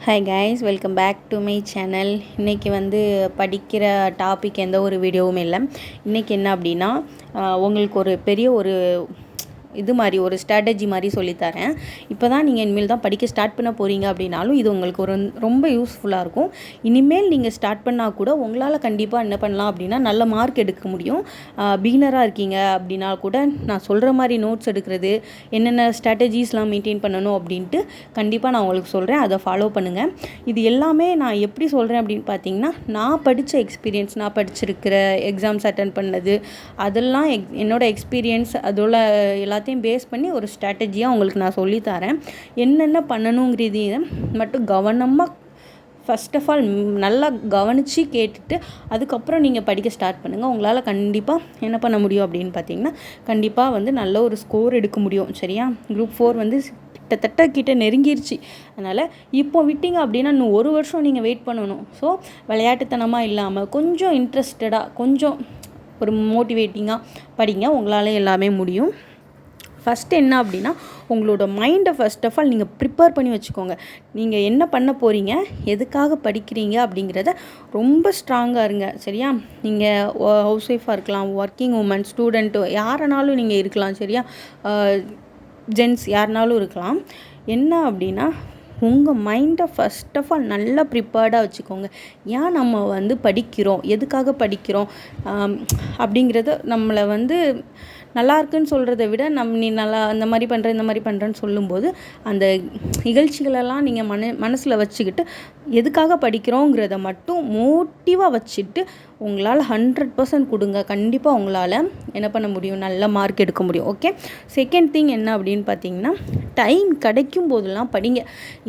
Hi guys, welcome back to my channel. இன்றைக்கி படிக்கிற topic எந்த ஒரு வீடியோவும் இல்லை. இன்றைக்கி என்ன அப்படின்னா, உங்களுக்கு ஒரு பெரிய இது மாதிரி ஒரு ஸ்ட்ராட்டஜி மாதிரி சொல்லித்தரேன். இப்போ தான் நீங்கள் இனிமேல் தான் படிக்க ஸ்டார்ட் பண்ண போகிறீங்க அப்படின்னாலும் இது உங்களுக்கு ரொம்ப யூஸ்ஃபுல்லாக இருக்கும். இனிமேல் நீங்கள் ஸ்டார்ட் பண்ணால் கூட உங்களால் கண்டிப்பாக என்ன பண்ணலாம் அப்படின்னா நல்ல மார்க் எடுக்க முடியும். பிகினராக இருக்கீங்க அப்படின்னா கூட நான் சொல்கிற மாதிரி நோட்ஸ் எடுக்கிறது, என்னென்ன ஸ்ட்ராட்டஜிஸ்லாம் மெயின்டைன் பண்ணணும் அப்படின்ட்டு கண்டிப்பாக நான் உங்களுக்கு சொல்கிறேன். அதை ஃபாலோ பண்ணுங்கள். இது எல்லாமே நான் எப்படி சொல்கிறேன் அப்படின்னு பார்த்தீங்கன்னா, நான் படித்த எக்ஸ்பீரியன்ஸ், நான் படிச்சிருக்கிற எக்ஸாம்ஸ் அட்டன் பண்ணது, அதெல்லாம் என்னோடய எக்ஸ்பீரியன்ஸ், அதோட எல்லாத்தையும் பேஸ் பண்ணி ஒரு ஸ்ட்ராட்டஜியாக உங்களுக்கு நான் சொல்லித்தரேன். என்னென்ன பண்ணணுங்கிறது மட்டும் கவனமாக ஃபஸ்ட் ஆஃப் ஆல் நல்லா கவனித்து கேட்டுட்டு அதுக்கப்புறம் நீங்கள் படிக்க ஸ்டார்ட் பண்ணுங்கள். உங்களால் கண்டிப்பாக என்ன பண்ண முடியும் அப்படின்னு பார்த்தீங்கன்னா, கண்டிப்பாக நல்ல ஒரு ஸ்கோர் எடுக்க முடியும். சரியா? குரூப் 4 கிட்ட நெருங்கிருச்சு. அதனால் இப்போ விட்டீங்க அப்படின்னா இன்னும் 1 வருஷம் நீங்கள் வெயிட் பண்ணணும். ஸோ விளையாட்டுத்தனமாக இல்லாமல் கொஞ்சம் இன்ட்ரெஸ்டடாக, கொஞ்சம் ஒரு மோட்டிவேட்டிங்காக படிங்க. உங்களால் எல்லாமே முடியும். ஃபஸ்ட்டு என்ன அப்படின்னா, உங்களோட மைண்டை ஃபஸ்ட் ஆஃப் ஆல் நீங்கள் ப்ரிப்பேர் பண்ணி வச்சுக்கோங்க. நீங்கள் என்ன பண்ண போகிறீங்க, எதுக்காக படிக்கிறீங்க அப்படிங்கிறத ரொம்ப ஸ்ட்ராங்காக இருங்க. சரியா? நீங்கள் ஹவுஸ் ஒய்ஃபாக இருக்கலாம், ஒர்க்கிங் உமன், ஸ்டூடெண்ட்டு, யாருனாலும் நீங்கள் இருக்கலாம். சரியா? ஜென்ட்ஸ் யாருனாலும் இருக்கலாம். என்ன அப்படின்னா, உங்கள் மைண்டை ஃபஸ்ட் ஆஃப் ஆல் நல்லா ப்ரிப்பேர்டாக வச்சுக்கோங்க. ஏன் நம்ம படிக்கிறோம், எதுக்காக படிக்கிறோம் அப்படிங்கிறத நம்மளை நல்லா இருக்குன்னு சொல்கிறத விட நீ நல்லா இந்த மாதிரி பண்ணுறேன்னு சொல்லும்போது அந்த நிகழ்ச்சிகளெல்லாம் நீங்கள் மனசில் வச்சுக்கிட்டு எதுக்காக படிக்கிறோங்கிறத மட்டும் மோட்டிவாக வச்சுட்டு உங்களால் 100% கொடுங்க. கண்டிப்பாக உங்களால் என்ன பண்ண முடியும், நல்ல மார்க் எடுக்க முடியும். ஓகே. செகண்ட் திங் என்ன அப்படின்னு பார்த்தீங்கன்னா, டைம் கிடைக்கும் போதெல்லாம் படிங்க.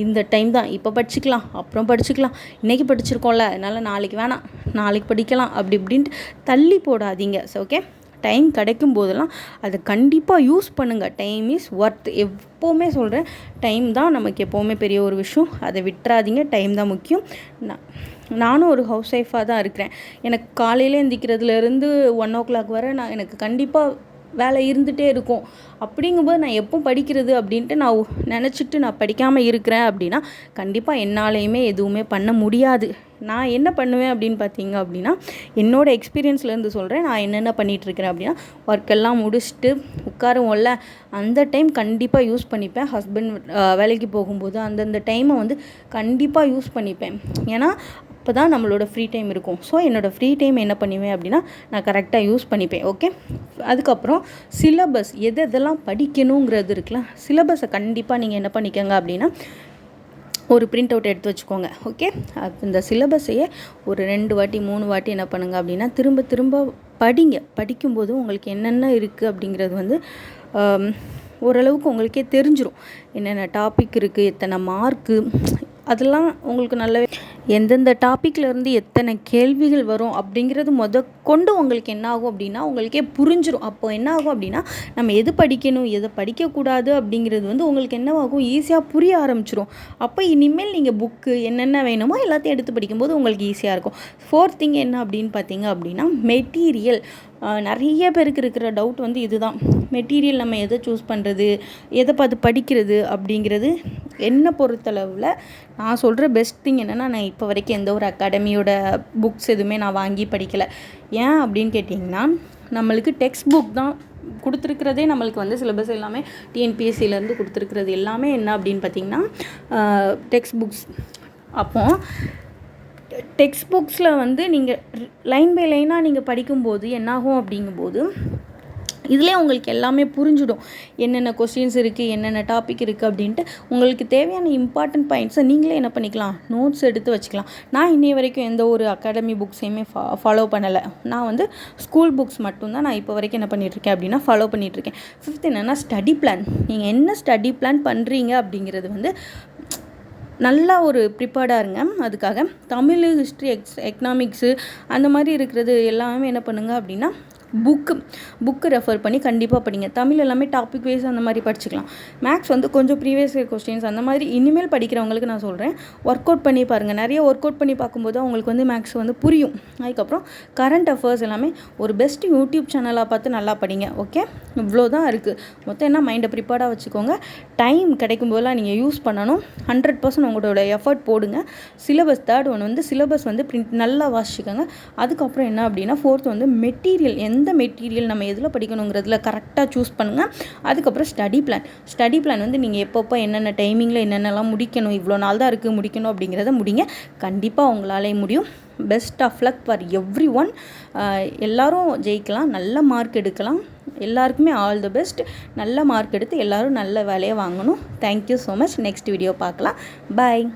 இந்த டைம் தான், இப்போ படிச்சுக்கலாம், அப்புறம் படிச்சுக்கலாம், இன்றைக்கி படிச்சிருக்கோம்ல அதனால் நாளைக்கு வேணாம், நாளைக்கு படிக்கலாம் அப்படி இப்படின்ட்டு தள்ளி போடாதீங்க. ஓகே. டைம் கிடைக்கும் போதெல்லாம் அதை கண்டிப்பாக யூஸ் பண்ணுங்கள். Time is worth. எப்போவுமே சொல்கிறேன், டைம் தான் நமக்கு எப்போவுமே பெரிய ஒரு விஷயம். அதை விட்டுறாதீங்க. டைம் தான் முக்கியம். நானும் ஒரு ஹவுஸ் ஒய்ஃபாக தான் இருக்கிறேன். எனக்கு காலையில் எந்திக்கிறதுலேருந்து 1 o'clock வரை எனக்கு கண்டிப்பாக வேலை இருந்துகிட்டே இருக்கும். அப்படிங்கும்போது நான் எப்போ படிக்கிறது அப்படின்ட்டு நான் நினச்சிட்டு நான் படிக்காமல் இருக்கிறேன் அப்படின்னா கண்டிப்பாக என்னாலையுமே எதுவுமே பண்ண முடியாது. நான் என்ன பண்ணுவேன் அப்படின்னு பார்த்தீங்க அப்படின்னா, என்னோடய எக்ஸ்பீரியன்ஸ்லேருந்து சொல்கிறேன். நான் என்னென்ன பண்ணிகிட்ருக்கிறேன் அப்படின்னா, ஒர்க்கெல்லாம் முடிச்சுட்டு உட்காருவோம்ல, அந்த டைம் கண்டிப்பாக யூஸ் பண்ணிப்பேன். ஹஸ்பண்ட் வேலைக்கு போகும்போது அந்தந்த டைமை கண்டிப்பாக யூஸ் பண்ணிப்பேன். ஏன்னா அப்போ தான் நம்மளோட ஃப்ரீ டைம் இருக்கும். ஸோ என்னோடய ஃப்ரீ டைம் என்ன பண்ணுவேன் அப்படின்னா நான் கரெக்டாக யூஸ் பண்ணிப்பேன். ஓகே. அதுக்கப்புறம் சிலபஸ் எதெல்லாம் படிக்கணுங்கிறது இருக்குல்ல, சிலபஸை கண்டிப்பாக நீங்கள் என்ன பண்ணிக்கோங்க அப்படின்னா ஒரு பிரிண்ட் அவுட் எடுத்து வச்சுக்கோங்க. ஓகே. இந்த சிலபஸையே ஒரு 2 வாட்டி 3 வாட்டி என்ன பண்ணுங்கள் அப்படின்னா திரும்ப திரும்ப படிங்க. படிக்கும்போது உங்களுக்கு என்னென்ன இருக்குது அப்படிங்கிறது ஓரளவுக்கு உங்களுக்கே தெரிஞ்சிடும். என்னென்ன டாபிக் இருக்குது, எத்தனை மார்க்கு, அதெல்லாம் உங்களுக்கு நல்லாவே எந்தெந்த டாப்பிக்லேருந்து எத்தனை கேள்விகள் வரும் அப்படிங்கிறது கொண்டு உங்களுக்கு என்ன ஆகும் அப்படின்னா உங்களுக்கே புரிஞ்சிடும். அப்போ என்ன ஆகும் அப்படின்னா நம்ம எது படிக்கணும், எதை படிக்கக்கூடாது அப்படிங்கிறது உங்களுக்கு என்னவாகும், ஈஸியாக புரிய ஆரம்பிச்சிடும். அப்போ இனிமேல் நீங்கள் புக்கு என்னென்ன வேணுமோ எல்லாத்தையும் எடுத்து படிக்கும்போது உங்களுக்கு ஈஸியாக இருக்கும். 4th திங் என்ன அப்படின்னு பார்த்தீங்க அப்படின்னா மெட்டீரியல். நிறைய பேருக்கு இருக்கிற டவுட் இதுதான். மெட்டீரியல் நம்ம எதை சூஸ் பண்ணுறது, எதை பார்த்து படிக்கிறது அப்படிங்கிறது என்னை பொறுத்தளவில் நான் சொல்கிற பெஸ்ட் திங் என்னென்னா, நான் இப்போ வரைக்கும் எந்த ஒரு அகாடமியோட புக்ஸ் எதுவுமே நான் வாங்கி படிக்கலை. ஏன் அப்படின்னு கேட்டிங்கன்னா, நம்மளுக்கு டெக்ஸ்ட் புக் தான் கொடுத்துருக்கிறதே. நம்மளுக்கு சிலபஸ் எல்லாமே டிஎன்பிஎஸ்சிலேருந்து கொடுத்துருக்கிறது எல்லாமே என்ன அப்படின்னு பார்த்திங்கன்னா டெக்ஸ்ட் புக்ஸ். அப்போது டெக்ஸ்ட் புக்ஸில் நீங்கள் லைன் பை லைனாக நீங்கள் படிக்கும்போது என்னாகும் அப்படிங்கும்போது இதிலே உங்களுக்கு எல்லாமே புரிஞ்சிடும். என்னென்ன கொஸ்டின்ஸ் இருக்குது, என்னென்ன டாபிக் இருக்குது அப்படின்ட்டு உங்களுக்கு தேவையான இம்பார்ட்டன்ட் பாயிண்ட்ஸை நீங்களே என்ன பண்ணிக்கலாம், நோட்ஸ் எடுத்து வச்சுக்கலாம். நான் இன்னை வரைக்கும் எந்த ஒரு அகாடமி புக்ஸையுமே ஃபாலோ பண்ணலை. நான் ஸ்கூல் புக்ஸ் மட்டும்தான் நான் இப்போ வரைக்கும் என்ன பண்ணிகிட்ருக்கேன் அப்படின்னா ஃபாலோ பண்ணிகிட்ருக்கேன். 5th என்னென்னா ஸ்டடி பிளான். நீங்கள் என்ன ஸ்டடி பிளான் பண்ணுறீங்க அப்படிங்கிறது நல்லா ஒரு ப்ரிப்பேர்டாக இருங்க. அதுக்காக தமிழ், ஹிஸ்ட்ரி, எக்கனாமிக்ஸு அந்த மாதிரி இருக்கிறது எல்லாமே என்ன பண்ணுங்கள் அப்படின்னா புக்கு ரெஃபர் பண்ணி கண்டிப்பாக படிங்க. தமிழ் எல்லாமே டாபிக் வைஸ் அந்த மாதிரி படிச்சுக்கலாம். மேக்ஸ் வந்து கொஞ்சம் ப்ரீவியஸ் இயர் கொஸ்டின்ஸ் அந்த மாதிரி இனிமேல் படிக்கிறவங்களுக்கு நான் சொல்கிறேன், ஒர்க் அவுட் பண்ணி பாருங்கள். நிறைய ஒர்க் அவுட் பண்ணி பார்க்கும்போது அவங்களுக்கு வந்து மேக்ஸ் வந்து புரியும். அதுக்கப்புறம் கரண்ட் அஃபேர்ஸ் எல்லாமே ஒரு பெஸ்ட் யூடியூப் சேனலாக பார்த்து நல்லா படிங்க. ஓகே, இவ்வளோ தான் இருக்குது. மொத்தம் என்ன, மைண்டை ப்ரிப்பேர்டாக வச்சுக்கோங்க. டைம் கிடைக்கும் போதெல்லாம் நீங்கள் யூஸ் பண்ணணும். 100% உங்களோட எஃபர்ட் போடுங்க. சிலபஸ் தேர்ட் ஒன் வந்து சிலபஸ் வந்து பிரிண்ட் நல்லா வாசிச்சுக்கோங்க. அதுக்கப்புறம் என்ன அப்படின்னா ஃபோர்த் வந்து மெட்டீரியல், எந்த மெட்டீரியல் நம்ம எதில் படிக்கணுங்கிறதுல கரெக்டாக சூஸ் பண்ணுங்கள். அதுக்கப்புறம் ஸ்டடி பிளான் வந்து நீங்கள் எப்பப்போ என்னென்ன டைமிங்கில் என்னென்னலாம் முடிக்கணும், இவ்வளோ நாள் தான் இருக்குது முடிக்கணும் அப்படிங்கிறத முடிங்க. கண்டிப்பாக உங்களாலே முடியும். Best of luck for everyone. எல்லோரும் ஜெயிக்கலாம், நல்ல மார்க் எடுக்கலாம். எல்லாருக்குமே ஆல் தி பெஸ்ட். நல்ல மார்க் எடுத்து எல்லோரும் நல்ல வேலையை வாங்கணும். Thank you so much. Next video பார்க்கலாம். பாய்.